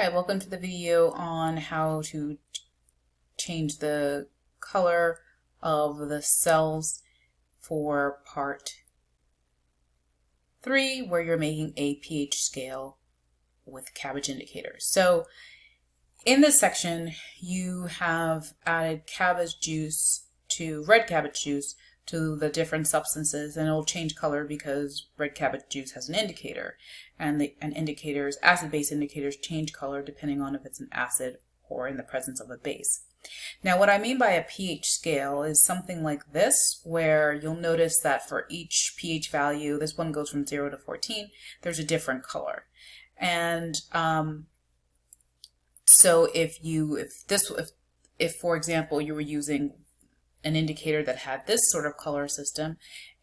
Hi, welcome to the video on how to change the color of the cells for part 3, where you're making a pH scale with cabbage indicators. So in this section, you have added cabbage juice to red cabbage juice to the different substances, and it'll change color because red cabbage juice has an indicator, and indicators, acid-base indicators, change color depending on if it's an acid or in the presence of a base. Now, what I mean by a pH scale is something like this, where you'll notice that for each pH value, this one goes from 0 to 14, there's a different color. And so if for example, you were using an indicator that had this sort of color system,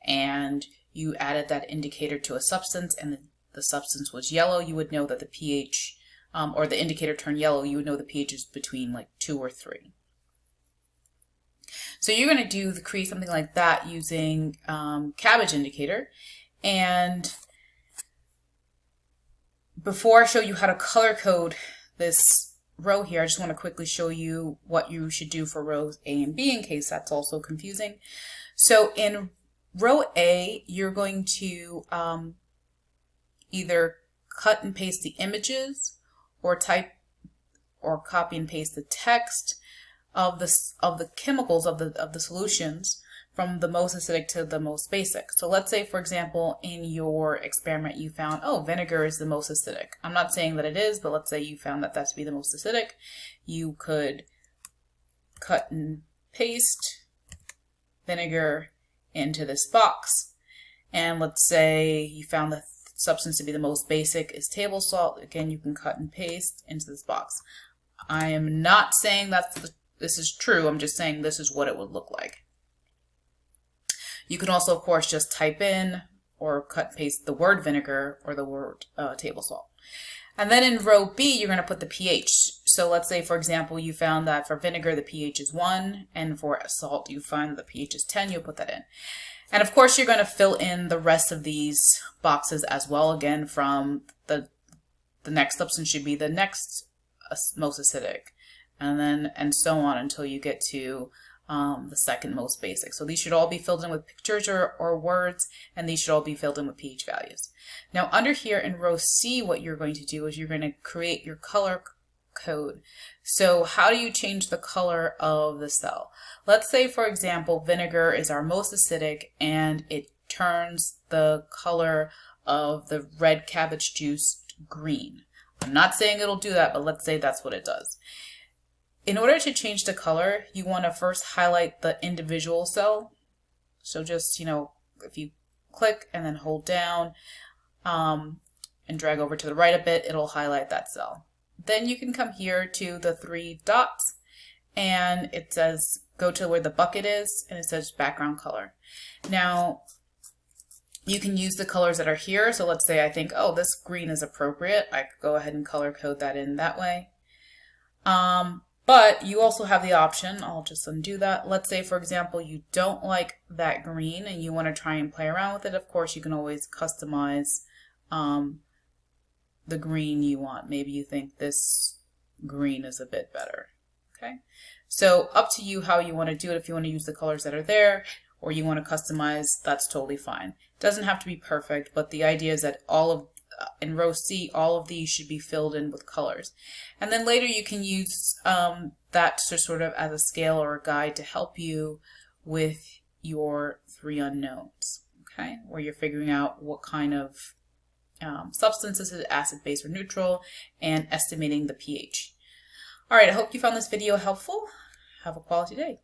and you added that indicator to a substance, and the substance was yellow, you would know that the pH, or the indicator turned yellow, you would know the pH is between like 2 or 3. So you're going to create something like that using cabbage indicator. And before I show you how to color code this row here, I just want to quickly show you what you should do for rows A and B in case that's also confusing. So in row A, you're going to either cut and paste the images or type or copy and paste the text of the chemicals of the solutions from the most acidic to the most basic. So let's say, for example, in your experiment you found, oh, vinegar is the most acidic. I'm not saying that it is, but let's say you found that to be the most acidic. You could cut and paste vinegar into this box. And let's say you found the substance to be the most basic is table salt. Again, you can cut and paste into this box. I am not saying this is true. I'm just saying this is what it would look like. You can also, of course, just type in or cut and paste the word vinegar or the word table salt. And then in row B, you're going to put the pH. So let's say, for example, you found that for vinegar, the pH is 1, and for salt, you find the pH is 10, you'll put that in. And of course, you're going to fill in the rest of these boxes as well. Again, from the next substance should be the next most acidic, and so on until you get to the second most basic. So these should all be filled in with pictures or words, and these should all be filled in with pH values. Now under here in row C, what you're going to do is you're going to create your color code. So how do you change the color of the cell? Let's say, for example, vinegar is our most acidic, and it turns the color of the red cabbage juice green. I'm not saying it'll do that, but let's say that's what it does. In order to change the color, you want to first highlight the individual cell. So just, if you click and then hold down and drag over to the right a bit, it'll highlight that cell. Then you can come here to the 3 dots, and it says go to where the bucket is, and it says background color. Now, you can use the colors that are here. So let's say I think, oh, this green is appropriate. I could go ahead and color code that in that way. But you also have the option, I'll just undo that. Let's say, for example, you don't like that green and you want to try and play around with it. Of course, you can always customize the green you want. Maybe you think this green is a bit better. Okay, so up to you how you want to do it. If you want to use the colors that are there or you want to customize, that's totally fine. It doesn't have to be perfect, but the idea is that in row C, all of these should be filled in with colors. And then later you can use that to sort of as a scale or a guide to help you with your 3 unknowns, okay? Where you're figuring out what kind of substance is it, acid, base, or neutral, and estimating the pH. All right, I hope you found this video helpful. Have a quality day.